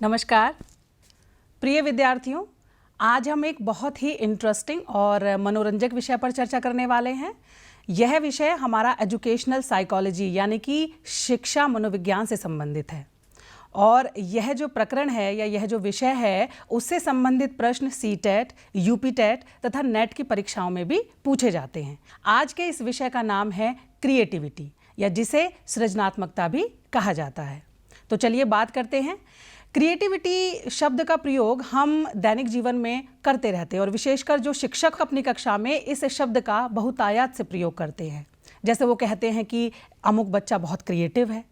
नमस्कार प्रिय विद्यार्थियों, आज हम एक बहुत ही इंटरेस्टिंग और मनोरंजक विषय पर चर्चा करने वाले हैं। यह विषय हमारा एजुकेशनल साइकोलॉजी यानी कि शिक्षा मनोविज्ञान से संबंधित है और यह जो प्रकरण है या यह जो विषय है उससे संबंधित प्रश्न सीटेट, यूपीटेट तथा नेट की परीक्षाओं में भी पूछे जाते हैं। आज के इस विषय का नाम है क्रिएटिविटी या जिसे सृजनात्मकता भी कहा जाता है। तो चलिए बात करते हैं। क्रिएटिविटी शब्द का प्रयोग हम दैनिक जीवन में करते रहते हैं और विशेषकर जो शिक्षक अपनी कक्षा में इस शब्द का बहुतायत से प्रयोग करते हैं। जैसे वो कहते हैं कि अमुक बच्चा बहुत क्रिएटिव है।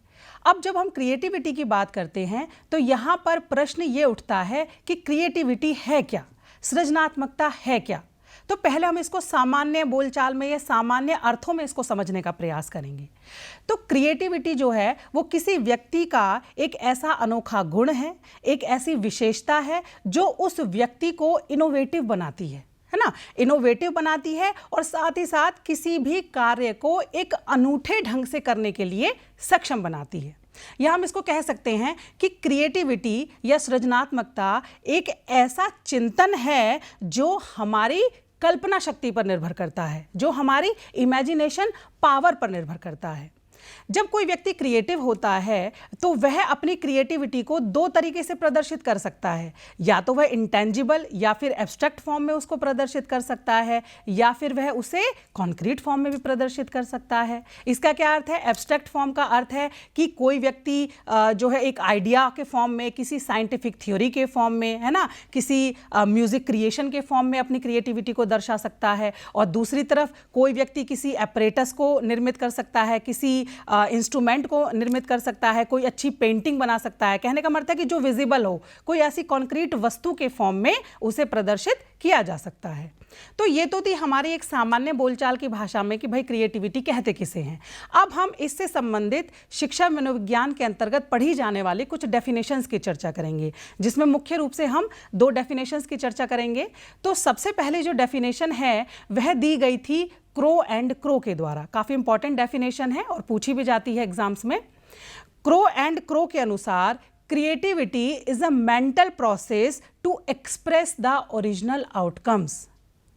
अब जब हम क्रिएटिविटी की बात करते हैं तो यहाँ पर प्रश्न ये उठता है कि क्रिएटिविटी है क्या, सृजनात्मकता है क्या। तो पहले हम इसको सामान्य बोलचाल में या सामान्य अर्थों में इसको समझने का प्रयास करेंगे। तो क्रिएटिविटी जो है वो किसी व्यक्ति का एक ऐसा अनोखा गुण है, एक ऐसी विशेषता है जो उस व्यक्ति को इनोवेटिव बनाती है ना, इनोवेटिव बनाती है और साथ ही साथ किसी भी कार्य को एक अनूठे ढंग से करने के लिए सक्षम बनाती है। या हम इसको कह सकते हैं कि क्रिएटिविटी या सृजनात्मकता एक ऐसा चिंतन है जो हमारी कल्पना शक्ति पर निर्भर करता है, जो हमारी इमेजिनेशन पावर पर निर्भर करता है। जब कोई व्यक्ति क्रिएटिव होता है तो वह अपनी क्रिएटिविटी को दो तरीके से प्रदर्शित कर सकता है। या तो वह इंटेंजिबल या फिर एब्स्ट्रैक्ट फॉर्म में उसको प्रदर्शित कर सकता है या फिर वह उसे कॉन्क्रीट फॉर्म में भी प्रदर्शित कर सकता है। इसका क्या अर्थ है? एब्स्ट्रैक्ट फॉर्म का अर्थ है कि कोई व्यक्ति जो है एक आइडिया के फॉर्म में, किसी साइंटिफिक थ्योरी के फॉर्म में, है ना, किसी म्यूजिक क्रिएशन के फॉर्म में अपनी क्रिएटिविटी को दर्शा सकता है। और दूसरी तरफ कोई व्यक्ति किसी एपरेटस को निर्मित कर सकता है, किसी इंस्ट्रूमेंट को निर्मित कर सकता है, कोई अच्छी पेंटिंग बना सकता है। कहने का मतलब है कि जो विजिबल हो, कोई ऐसी कॉन्क्रीट वस्तु के फॉर्म में उसे प्रदर्शित किया जा सकता है। तो ये तो थी हमारी एक सामान्य बोलचाल की भाषा में कि भाई क्रिएटिविटी कहते किसे हैं। अब हम इससे संबंधित शिक्षा मनोविज्ञान के अंतर्गत पढ़ी जाने वाली कुछ डेफिनेशंस की चर्चा करेंगे, जिसमें मुख्य रूप से हम दो डेफिनेशंस की चर्चा करेंगे। तो सबसे पहले जो डेफिनेशन है वह दी गई थी क्रो एंड क्रो के द्वारा। काफ़ी इंपॉर्टेंट डेफिनेशन है और पूछी भी जाती है एग्जाम्स में। क्रो एंड क्रो के अनुसार creativity is a mental process to express the original outcomes.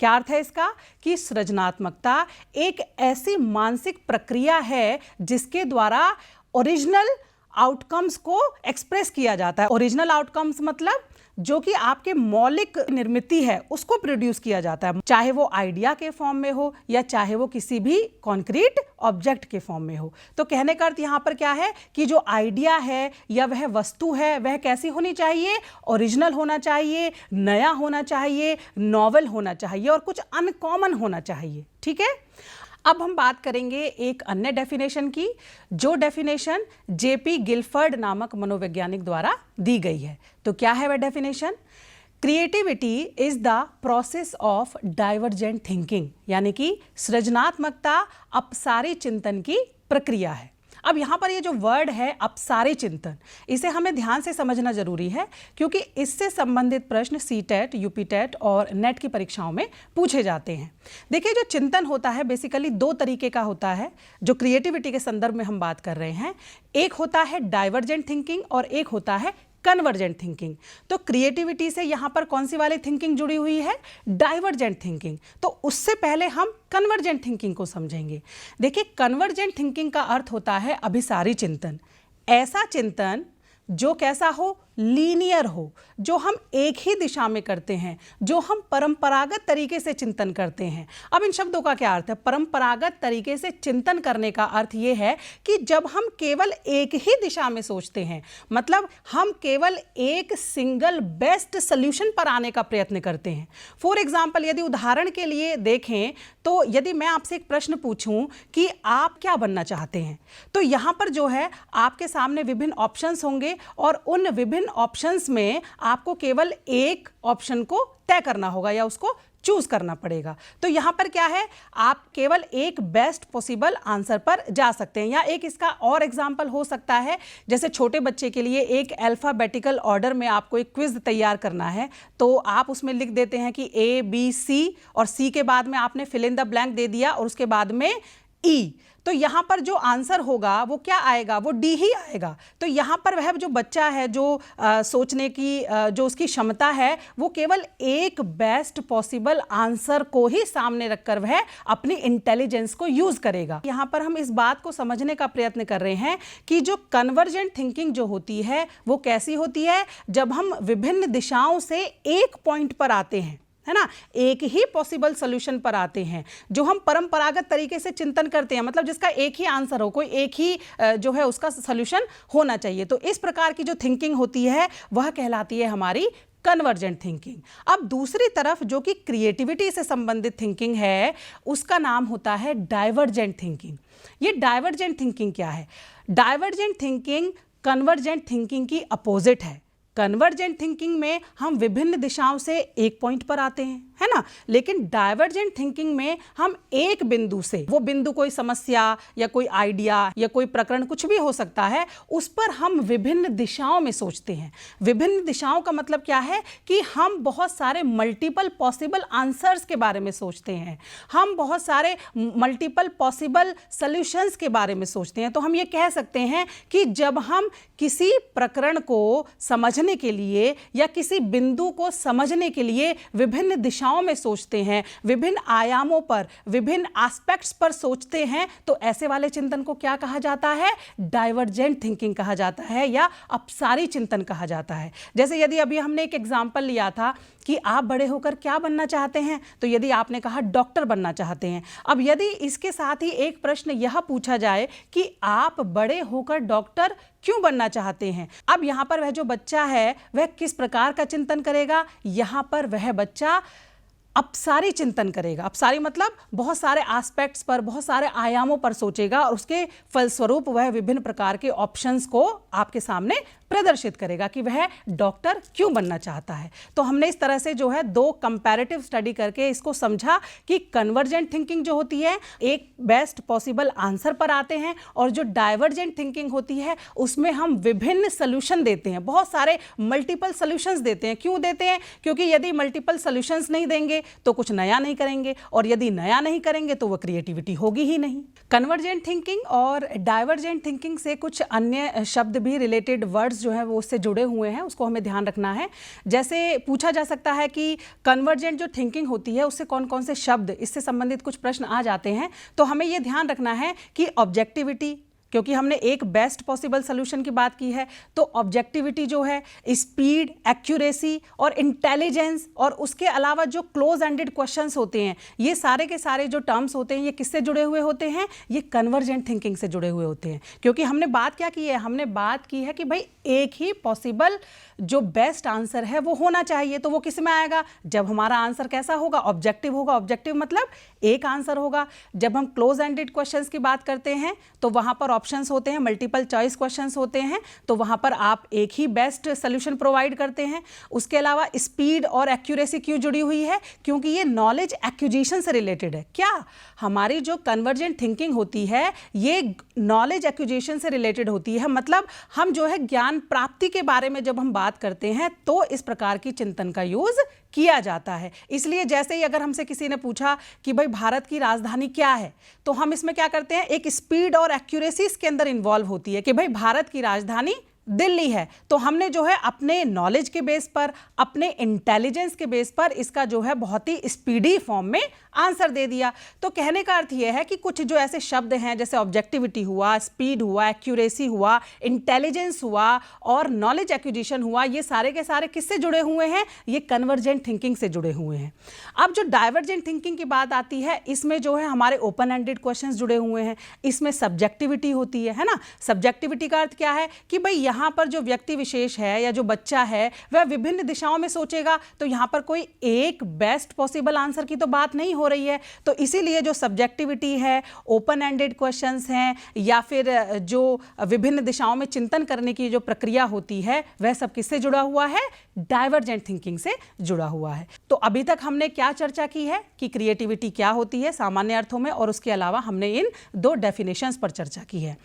क्या अर्थ है इसका? कि सृजनात्मकता एक ऐसी मानसिक प्रक्रिया है जिसके द्वारा ओरिजिनल आउटकम्स को एक्सप्रेस किया जाता है। ओरिजिनल आउटकम्स मतलब जो कि आपके मौलिक निर्मित है उसको प्रोड्यूस किया जाता है, चाहे वो आइडिया के फॉर्म में हो या चाहे वो किसी भी कॉन्क्रीट ऑब्जेक्ट के फॉर्म में हो। तो कहने का अर्थ यहाँ पर क्या है कि जो आइडिया है या वह वस्तु है वह कैसी होनी चाहिए? ओरिजिनल होना चाहिए, नया होना चाहिए, नॉवेल होना चाहिए और कुछ अनकॉमन होना चाहिए। ठीक है। अब हम बात करेंगे एक अन्य डेफिनेशन की, जो डेफिनेशन जेपी गिलफर्ड नामक मनोवैज्ञानिक द्वारा दी गई है। तो क्या है वह definition? Creativity is the process of divergent thinking, यानी कि सृजनात्मकता अपसारी चिंतन की प्रक्रिया है। अब यहाँ पर ये जो वर्ड है अपसारी चिंतन, इसे हमें ध्यान से समझना जरूरी है क्योंकि इससे संबंधित प्रश्न सीटेट, यूपीटेट और नेट की परीक्षाओं में पूछे जाते हैं। देखिए, जो चिंतन होता है बेसिकली दो तरीके का होता है जो क्रिएटिविटी के संदर्भ में हम बात कर रहे हैं। एक होता है डाइवर्जेंट थिंकिंग और एक होता है कन्वर्जेंट थिंकिंग। तो क्रिएटिविटी से यहाँ पर कौन सी वाली थिंकिंग जुड़ी हुई है? Divergent thinking. तो उससे पहले हम कन्वर्जेंट थिंकिंग को समझेंगे। देखिए, कन्वर्जेंट थिंकिंग का अर्थ होता है अभिसारी चिंतन। ऐसा चिंतन जो कैसा हो? लीनियर हो, जो हम एक ही दिशा में करते हैं, जो हम परंपरागत तरीके से चिंतन करते हैं। अब इन शब्दों का क्या अर्थ है? परंपरागत तरीके से चिंतन करने का अर्थ ये है कि जब हम केवल एक ही दिशा में सोचते हैं, मतलब हम केवल एक सिंगल बेस्ट सोल्यूशन पर आने का प्रयत्न करते हैं। फॉर एग्जाम्पल, यदि उदाहरण के लिए देखें तो यदि मैं आपसे एक प्रश्न पूछूं कि आप क्या बनना चाहते हैं, तो यहाँ पर जो है आपके सामने विभिन्न ऑप्शंस होंगे और उन विभिन्न ऑप्शंस में आपको केवल एक ऑप्शन को तय करना होगा या उसको चूज करना पड़ेगा। तो यहां पर क्या है? आप केवल एक बेस्ट पॉसिबल आंसर पर जा सकते हैं। या एक इसका और एग्जांपल हो सकता है, जैसे छोटे बच्चे के लिए एक अल्फाबेटिकल ऑर्डर में आपको एक क्विज तैयार करना है, तो आप उसमें लिख देते हैं कि A B C और C के बाद में आपने फिल इन द ब्लैंक दे दिया और उसके बाद में ई, तो यहाँ पर जो आंसर होगा वो क्या आएगा, वो डी ही आएगा। तो यहाँ पर वह जो बच्चा है जो सोचने की जो उसकी क्षमता है वो केवल एक बेस्ट पॉसिबल आंसर को ही सामने रखकर वह अपनी इंटेलिजेंस को यूज करेगा। यहाँ पर हम इस बात को समझने का प्रयत्न कर रहे हैं कि जो कन्वर्जेंट थिंकिंग जो होती है वो कैसी होती है, जब हम विभिन्न दिशाओं से एक पॉइंट पर आते हैं, है ना, एक ही पॉसिबल सॉल्यूशन पर आते हैं। जो हम परंपरागत तरीके से चिंतन करते हैं, मतलब जिसका एक ही आंसर हो, कोई एक ही जो है उसका सॉल्यूशन होना चाहिए, तो इस प्रकार की जो थिंकिंग होती है वह कहलाती है हमारी कन्वर्जेंट थिंकिंग। अब दूसरी तरफ जो कि क्रिएटिविटी से संबंधित थिंकिंग है उसका नाम होता है डाइवर्जेंट थिंकिंग। ये डाइवर्जेंट थिंकिंग क्या है? डाइवर्जेंट थिंकिंग कन्वर्जेंट थिंकिंग की अपोजिट है। कन्वर्जेंट थिंकिंग में हम विभिन्न दिशाओं से एक पॉइंट पर आते हैं, है ना, लेकिन डाइवर्जेंट थिंकिंग में हम एक बिंदु से, वो बिंदु कोई समस्या या कोई आइडिया या कोई प्रकरण कुछ भी हो सकता है, उस पर हम विभिन्न दिशाओं में सोचते हैं। विभिन्न दिशाओं का मतलब क्या है कि हम बहुत सारे मल्टीपल पॉसिबल आंसर्स के बारे में सोचते हैं, हम बहुत सारे मल्टीपल पॉसिबल सॉल्यूशंस के बारे में सोचते हैं। तो हम ये कह सकते हैं कि जब हम किसी प्रकरण को समझने के लिए या किसी बिंदु को समझने के लिए विभिन्न दिशाओं में सोचते हैं, विभिन्न आयामों पर, विभिन्न एस्पेक्ट्स पर सोचते हैं, तो ऐसे वाले चिंतन को क्या कहा जाता है? डाइवर्जेंट थिंकिंग कहा जाता है या अपसारी चिंतन कहा जाता है। जैसे यदि अभी हमने एक एग्जाम्पल लिया था कि आप बड़े होकर क्या बनना चाहते हैं, तो यदि आपने कहा डॉक्टर बनना चाहते हैं। अब यदि इसके साथ ही एक प्रश्न यह पूछा जाए कि आप बड़े होकर डॉक्टर क्यों बनना चाहते हैं, अब यहां पर वह जो बच्चा है वह किस प्रकार का चिंतन करेगा? यहां पर वह बच्चा अपसारी चिंतन करेगा। अपसारी मतलब बहुत सारे एस्पेक्ट्स पर, बहुत सारे आयामों पर सोचेगा और उसके फलस्वरूप वह विभिन्न प्रकार के ऑप्शंस को आपके सामने प्रदर्शित करेगा कि वह डॉक्टर क्यों बनना चाहता है। तो हमने इस तरह से जो है दो कंपैरेटिव स्टडी करके इसको समझा कि कन्वर्जेंट थिंकिंग जो होती है एक बेस्ट पॉसिबल आंसर पर आते हैं, और जो डाइवर्जेंट थिंकिंग होती है उसमें हम विभिन्न सॉल्यूशन देते हैं, बहुत सारे मल्टीपल सॉल्यूशंस देते हैं। क्यों देते हैं? क्योंकि यदि मल्टीपल सॉल्यूशंस नहीं देंगे तो कुछ नया नहीं करेंगे, और यदि नया नहीं करेंगे तो वह क्रिएटिविटी होगी ही नहीं। कन्वर्जेंट थिंकिंग और डाइवर्जेंट थिंकिंग से कुछ अन्य शब्द भी, रिलेटेड वर्ड्स जो है वो उससे जुड़े हुए हैं, उसको हमें ध्यान रखना है। जैसे पूछा जा सकता है कि कन्वर्जेंट जो थिंकिंग होती है उससे कौन कौन से शब्द, इससे संबंधित कुछ प्रश्न आ जाते हैं। तो हमें ये ध्यान रखना है कि ऑब्जेक्टिविटी, क्योंकि हमने एक बेस्ट पॉसिबल सॉल्यूशन की बात की है, तो ऑब्जेक्टिविटी जो है, स्पीड, एक्यूरेसी और इंटेलिजेंस, और उसके अलावा जो क्लोज एंडेड क्वेश्चंस होते हैं, ये सारे के सारे जो टर्म्स होते हैं ये किससे जुड़े हुए होते हैं? ये कन्वर्जेंट थिंकिंग से जुड़े हुए होते हैं। क्योंकि हमने बात क्या की है? हमने बात की है कि भाई एक ही पॉसिबल जो बेस्ट आंसर है वो होना चाहिए। तो वो किस में आएगा? जब हमारा आंसर कैसा होगा? ऑब्जेक्टिव होगा। ऑब्जेक्टिव मतलब एक आंसर होगा। जब हम क्लोज एंडेड क्वेश्चंस की बात करते हैं तो वहां पर ऑप्शंस होते हैं, मल्टीपल चॉइस क्वेश्चंस होते हैं, तो वहां पर आप एक ही बेस्ट सॉल्यूशन प्रोवाइड करते हैं। उसके अलावा स्पीड और एक्यूरेसी क्यों जुड़ी हुई है? क्योंकि ये नॉलेज एक्विजिशन से रिलेटेड है। क्या हमारी जो कन्वर्जेंट थिंकिंग होती है ये नॉलेज एक्विजिशन से रिलेटेड होती है, मतलब हम जो है ज्ञान प्राप्ति के बारे में जब हम बात करते हैं तो इस प्रकार की चिंतन का यूज किया जाता है। इसलिए जैसे ही अगर हमसे किसी ने पूछा कि भाई भारत की राजधानी क्या है, तो हम इसमें क्या करते हैं? एक स्पीड और एक्यूरेसी इसके अंदर इन्वॉल्व होती है कि भाई भारत की राजधानी दिल्ली है। तो हमने जो है अपने नॉलेज के बेस पर, अपने इंटेलिजेंस के बेस पर इसका जो है बहुत ही स्पीडी फॉर्म में आंसर दे दिया। तो कहने का अर्थ यह है कि कुछ जो ऐसे शब्द हैं जैसे ऑब्जेक्टिविटी हुआ, स्पीड हुआ, एक्यूरेसी हुआ, इंटेलिजेंस हुआ और नॉलेज एक्विजिशन हुआ, ये सारे के सारे किससे जुड़े हुए हैं? ये कन्वर्जेंट थिंकिंग से जुड़े हुए हैं। अब जो डाइवर्जेंट थिंकिंग की बात आती है, इसमें जो है हमारे ओपन एंडेड क्वेश्चंस जुड़े हुए हैं, इसमें सब्जेक्टिविटी होती है ना। सब्जेक्टिविटी का अर्थ क्या है कि भाई यहाँ पर जो व्यक्ति विशेष है या जो बच्चा है वह विभिन्न दिशाओं में सोचेगा, तो यहाँ पर कोई एक बेस्ट पॉसिबल आंसर की तो बात नहीं हो रही है। तो इसीलिए जो सब्जेक्टिविटी है, ओपन एंडेड क्वेश्चंस हैं, या फिर जो विभिन्न दिशाओं में चिंतन करने की जो प्रक्रिया होती है, वह सब किससे जुड़ा हुआ है? डाइवर्जेंट थिंकिंग से जुड़ा हुआ है। तो अभी तक हमने क्या चर्चा की है कि क्रिएटिविटी क्या होती है सामान्य अर्थों में, और उसके अलावा हमने इन दो डेफिनेशंस पर चर्चा की है।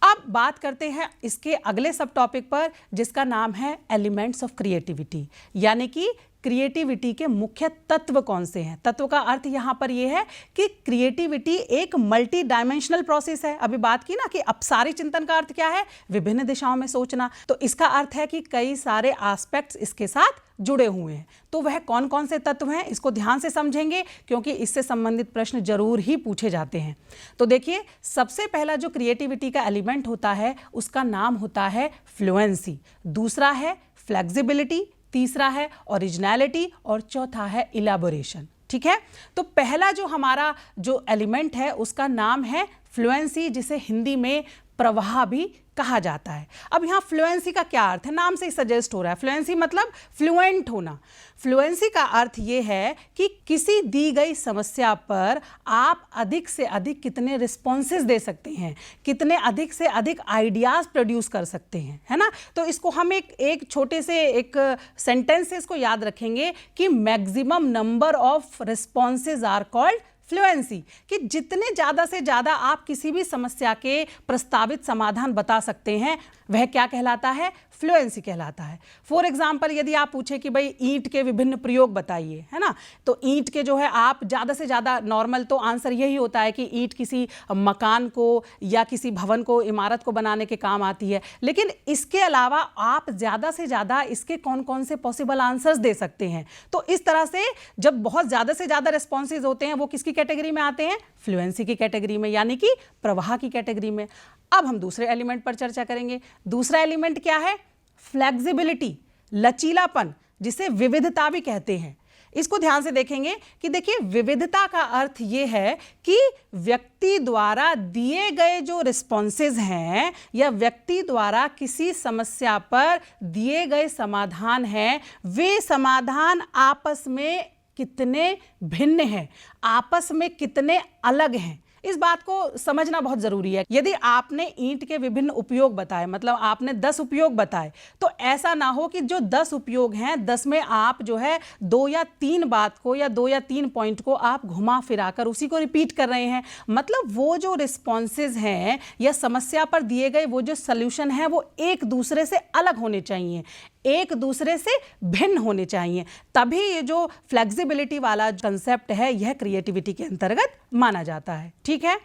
अब बात करते हैं इसके अगले सब टॉपिक पर, जिसका नाम है एलिमेंट्स ऑफ क्रिएटिविटी, यानी कि क्रिएटिविटी के मुख्य तत्व कौन से हैं। तत्व का अर्थ यहाँ पर यह है कि क्रिएटिविटी एक मल्टी डायमेंशनल प्रोसेस है। अभी बात की ना कि अपसारी चिंतन का अर्थ क्या है, विभिन्न दिशाओं में सोचना, तो इसका अर्थ है कि कई सारे एस्पेक्ट्स इसके साथ जुड़े हुए हैं। तो वह कौन कौन से तत्व हैं, इसको ध्यान से समझेंगे क्योंकि इससे संबंधित प्रश्न जरूर ही पूछे जाते हैं। तो देखिए, सबसे पहला जो क्रिएटिविटी का एलिमेंट होता है उसका नाम होता है फ्लुएंसी, दूसरा है फ्लेक्सिबिलिटी, तीसरा है ओरिजिनलिटी और चौथा है इलैबोरेशन। ठीक है, तो पहला जो हमारा जो एलिमेंट है उसका नाम है फ्लुएंसी, जिसे हिंदी में प्रवाह भी कहा जाता है। अब यहाँ फ्लुएंसी का क्या अर्थ है, नाम से ही सजेस्ट हो रहा है, फ्लुएंसी मतलब फ्लुएंट होना। फ्लुएंसी का अर्थ ये है कि किसी दी गई समस्या पर आप अधिक से अधिक कितने रिस्पॉन्सेज दे सकते हैं, कितने अधिक से अधिक आइडियाज प्रोड्यूस कर सकते हैं, है ना। तो इसको हम एक छोटे से एक सेंटेंस से इसको याद रखेंगे कि maximum number of responses are called fluency, कि जितने ज़्यादा से ज़्यादा आप किसी भी समस्या के प्रस्तावित समाधान बता सकते हैं वह क्या कहलाता है, फ्लुएंसी कहलाता है। फॉर एग्जाम्पल, यदि आप पूछे कि भाई ईंट के विभिन्न प्रयोग बताइए, है ना, तो ईंट के जो है आप ज़्यादा से ज़्यादा नॉर्मल तो आंसर यही होता है कि ईंट किसी मकान को या किसी भवन को, इमारत को बनाने के काम आती है। लेकिन इसके अलावा आप ज़्यादा से ज़्यादा इसके कौन कौन से पॉसिबल आंसर्स दे सकते हैं। तो इस तरह से जब बहुत ज़्यादा से ज़्यादा रिस्पॉन्सेज होते हैं वो किसकी कैटेगरी में आते हैं, फ्लुएंसी की कैटेगरी में, यानी कि प्रवाह की कैटेगरी में। अब हम दूसरे एलिमेंट पर चर्चा करेंगे। दूसरा एलिमेंट क्या है, फ्लेक्सिबिलिटी, लचीलापन, जिसे विविधता भी कहते हैं। इसको ध्यान से देखेंगे कि देखिए, विविधता का अर्थ यह है कि व्यक्ति द्वारा दिए गए जो रिस्पॉन्सेज हैं या व्यक्ति द्वारा किसी समस्या पर दिए गए समाधान हैं, वे समाधान आपस में कितने भिन्न हैं, आपस में कितने अलग हैं। इस बात को समझना बहुत जरूरी है। यदि आपने ईंट के विभिन्न उपयोग बताए, मतलब आपने 10 उपयोग बताए, तो ऐसा ना हो कि जो 10 उपयोग हैं 10 में आप जो है 2 या 3 बात को या 2 या 3 पॉइंट को आप घुमा फिराकर उसी को रिपीट कर रहे हैं। मतलब वो जो रिस्पॉन्सेज हैं या समस्या पर दिए गए वो जो सल्यूशन है वो एक दूसरे से अलग होने चाहिए, एक दूसरे से भिन्न होने चाहिए, तभी ये जो फ्लेक्सिबिलिटी वाला कंसेप्ट है यह क्रिएटिविटी के अंतर्गत माना जाता है। ठीक है,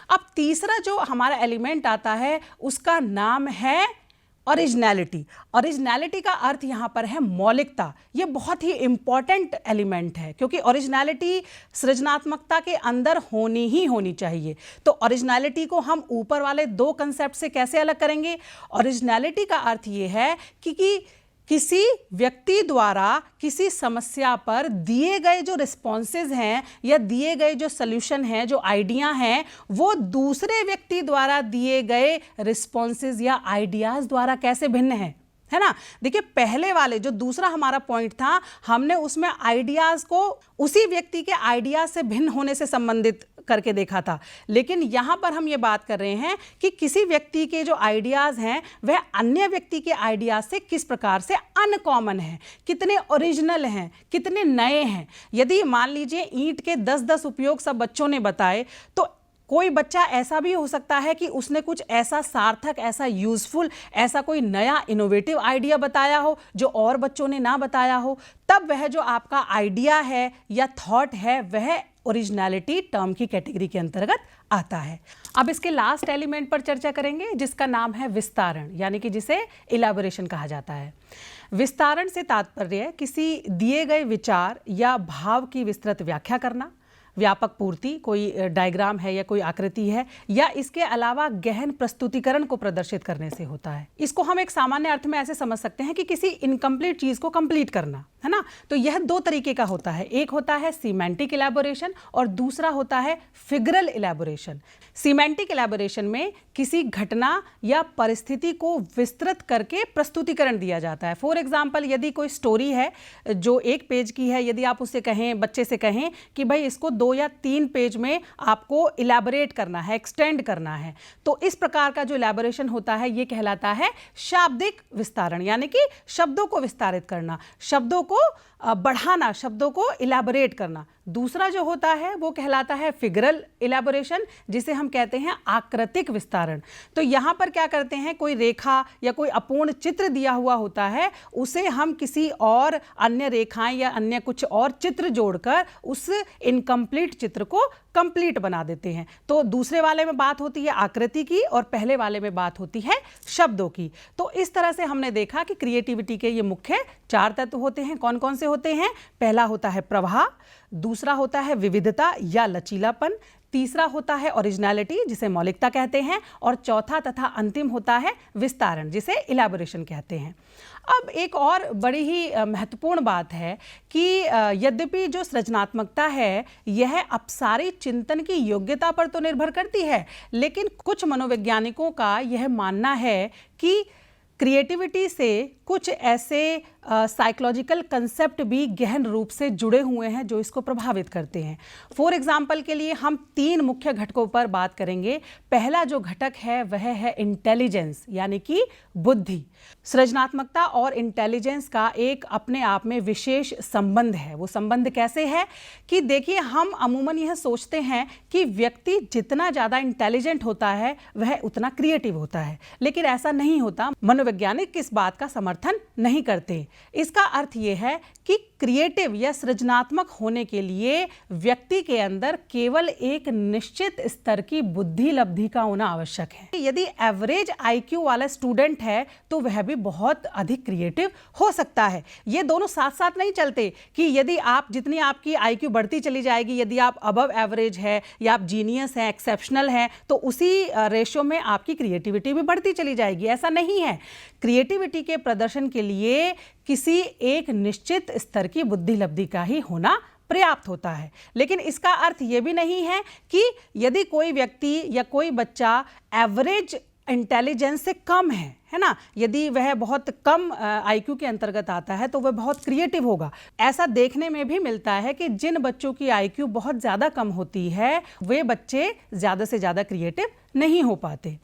अब तीसरा जो हमारा एलिमेंट आता है उसका नाम है ओरिजिनलिटी। ओरिजिनलिटी का अर्थ यहाँ पर है मौलिकता। ये बहुत ही इंपॉर्टेंट एलिमेंट है क्योंकि ओरिजिनलिटी सृजनात्मकता के अंदर होनी ही होनी चाहिए। तो ओरिजिनलिटी को हम ऊपर वाले 2 कंसेप्ट से कैसे अलग करेंगे। ओरिजिनलिटी का अर्थ ये है कि किसी व्यक्ति द्वारा किसी समस्या पर दिए गए जो रिस्पॉन्सेज हैं या दिए गए जो सल्यूशन हैं, जो आइडिया हैं, वो दूसरे व्यक्ति द्वारा दिए गए रिस्पॉन्सेज या आइडियाज द्वारा कैसे भिन्न हैं, है ना। देखिए, पहले वाले जो दूसरा हमारा पॉइंट था, हमने उसमें आइडियाज को उसी व्यक्ति के आइडियाज से भिन्न होने से संबंधित करके देखा था, लेकिन यहां पर हम ये बात कर रहे हैं कि किसी व्यक्ति के जो आइडियाज हैं वह अन्य व्यक्ति के आइडियाज से किस प्रकार से अनकॉमन है, कितने ओरिजिनल हैं, कितने नए हैं। यदि मान लीजिए ईंट के 10-10 उपयोग सब बच्चों ने बताए, तो कोई बच्चा ऐसा भी हो सकता है कि उसने कुछ ऐसा सार्थक, ऐसा यूजफुल, ऐसा कोई नया इनोवेटिव आइडिया बताया हो जो और बच्चों ने ना बताया हो। तब वह जो आपका आइडिया है या थॉट है वह ओरिजिनलिटी टर्म की कैटेगरी के अंतर्गत आता है। अब इसके लास्ट एलिमेंट पर चर्चा करेंगे जिसका नाम है विस्तारण, यानी कि जिसे इलैबोरेशन कहा जाता है। विस्तारण से तात्पर्य किसी दिए गए विचार या भाव की विस्तृत व्याख्या करना, व्यापक पूर्ति, कोई डायग्राम है या कोई आकृति है, या इसके अलावा गहन प्रस्तुतिकरण को प्रदर्शित करने से होता है। इसको हम एक सामान्य अर्थ में ऐसे समझ सकते हैं कि किसी इनकम्प्लीट चीज को कंप्लीट करना, है ना। तो यह 2 तरीके का होता है, एक होता है सीमेंटिक इलैबोरेशन और दूसरा होता है फिगरल इलैबोरेशन। सीमेंटिक इलैबोरेशन में किसी घटना या परिस्थिति को विस्तृत करके प्रस्तुतिकरण दिया जाता है। फॉर एग्जाम्पल, यदि कोई स्टोरी है जो 1 पेज की है, यदि आप उससे कहें, बच्चे से कहें कि भाई इसको 2 या 3 पेज में आपको इलैबोरेट करना है, एक्सटेंड करना है, तो इस प्रकार का जो इलैबोरेशन होता है ये कहलाता है शाब्दिक विस्तारण, यानी कि शब्दों को विस्तारित करना, शब्दों को बढ़ाना, शब्दों को इलैबोरेट करना। दूसरा जो होता है वो कहलाता है फिगरल इलैबोरेशन, जिसे हम कहते हैं आकृतिक विस्तारण। तो यहाँ पर क्या करते हैं, कोई रेखा या कोई अपूर्ण चित्र दिया हुआ होता है, उसे हम किसी और अन्य रेखाएं या अन्य कुछ और चित्र जोड़कर उस इनकम्प्लीट चित्र को कंप्लीट बना देते हैं। तो दूसरे वाले में बात होती है आकृति की और पहले वाले में बात होती है शब्दों की। तो इस तरह से हमने देखा कि क्रिएटिविटी के ये मुख्य 4 तत्व होते हैं। कौन कौन से होते हैं? पहला होता है प्रवाह, दूसरा होता है विविधता या लचीलापन, तीसरा होता है ओरिजिनलिटी जिसे मौलिकता कहते हैं, और चौथा तथा अंतिम होता है विस्तारण जिसे इलैबोरेशन कहते हैं। अब एक और बड़ी ही महत्वपूर्ण बात है कि यद्यपि जो सृजनात्मकता है यह अपसारी चिंतन की योग्यता पर तो निर्भर करती है, लेकिन कुछ मनोवैज्ञानिकों का यह मानना है कि क्रिएटिविटी से कुछ ऐसे साइकोलॉजिकल कंसेप्ट भी गहन रूप से जुड़े हुए हैं जो इसको प्रभावित करते हैं। फॉर एग्जाम्पल के लिए हम 3 मुख्य घटकों पर बात करेंगे। पहला जो घटक है वह है इंटेलिजेंस यानी कि बुद्धि। सृजनात्मकता और इंटेलिजेंस का एक अपने आप में विशेष संबंध है। वो संबंध कैसे है कि देखिए, हम अमूमन यह सोचते हैं कि व्यक्ति जितना ज़्यादा इंटेलिजेंट होता है वह उतना क्रिएटिव होता है, लेकिन ऐसा नहीं होता। मनोवैज्ञानिक इस बात का समर्थन नहीं करते। इसका अर्थ यह है कि क्रिएटिव या सृजनात्मक होने के लिए व्यक्ति के अंदर केवल एक निश्चित स्तर की बुद्धि लब्धि का होना आवश्यक है। यदि एवरेज आईक्यू वाला स्टूडेंट है तो वह भी बहुत अधिक क्रिएटिव हो सकता है। ये दोनों साथ साथ नहीं चलते कि यदि आप जितनी आपकी आईक्यू बढ़ती चली जाएगी, यदि आप अबव एवरेज है या आप जीनियस हैं, एक्सेप्शनल हैं, तो उसी रेशो में आपकी क्रिएटिविटी भी बढ़ती चली जाएगी। ऐसा नहीं है। क्रिएटिविटी के प्रदर्शन के लिए किसी एक निश्चित स्तर की बुद्धि लब्धि का ही होना पर्याप्त होता है। लेकिन इसका अर्थ यह भी नहीं है कि यदि कोई व्यक्ति या कोई बच्चा एवरेज इंटेलिजेंस से कम है ना, यदि वह बहुत कम आईक्यू के अंतर्गत आता है तो वह बहुत क्रिएटिव होगा। ऐसा देखने में भी मिलता है कि जिन बच्चों की आईक्यू बहुत ज़्यादा कम होती है वे बच्चे ज़्यादा से ज़्यादा क्रिएटिव नहीं हो पाते।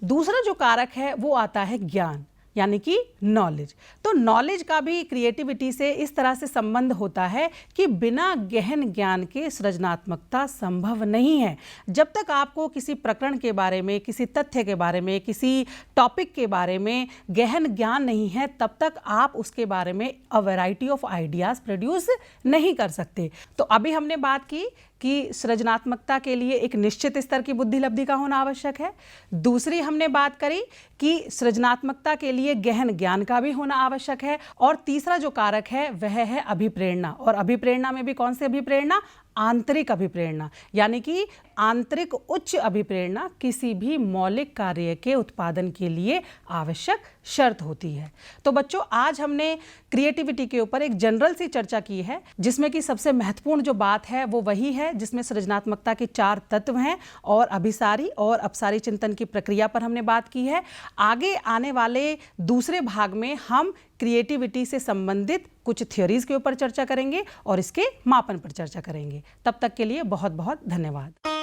दूसरा जो कारक है वो आता है ज्ञान यानी कि नॉलेज। तो नॉलेज का भी क्रिएटिविटी से इस तरह से संबंध होता है कि बिना गहन ज्ञान के सृजनात्मकता संभव नहीं है। जब तक आपको किसी प्रकरण के बारे में, किसी तथ्य के बारे में, किसी टॉपिक के बारे में गहन ज्ञान नहीं है, तब तक आप उसके बारे में a variety of ideas produce नहीं कर सकते। तो अभी हमने बात की कि सृजनात्मकता के लिए एक निश्चित स्तर की बुद्धि लब्धि का होना आवश्यक है। दूसरी हमने बात करी कि सृजनात्मकता के लिए गहन ज्ञान का भी होना आवश्यक है। और तीसरा जो कारक है वह है अभिप्रेरणा। और अभिप्रेरणा में भी कौन सी अभिप्रेरणा? आंतरिक अभिप्रेरणा, यानी कि आंतरिक उच्च अभिप्रेरणा किसी भी मौलिक कार्य के उत्पादन के लिए आवश्यक शर्त होती है। तो बच्चों, आज हमने क्रिएटिविटी के ऊपर एक जनरल सी चर्चा की है, जिसमें कि सबसे महत्वपूर्ण जो बात है वो वही है जिसमें सृजनात्मकता के 4 तत्व हैं और अभिसारी और अपसारी चिंतन की प्रक्रिया पर हमने बात की है। आगे आने वाले दूसरे भाग में हम क्रिएटिविटी से संबंधित कुछ थ्योरीज के ऊपर चर्चा करेंगे और इसके मापन पर चर्चा करेंगे। तब तक के लिए बहुत बहुत धन्यवाद।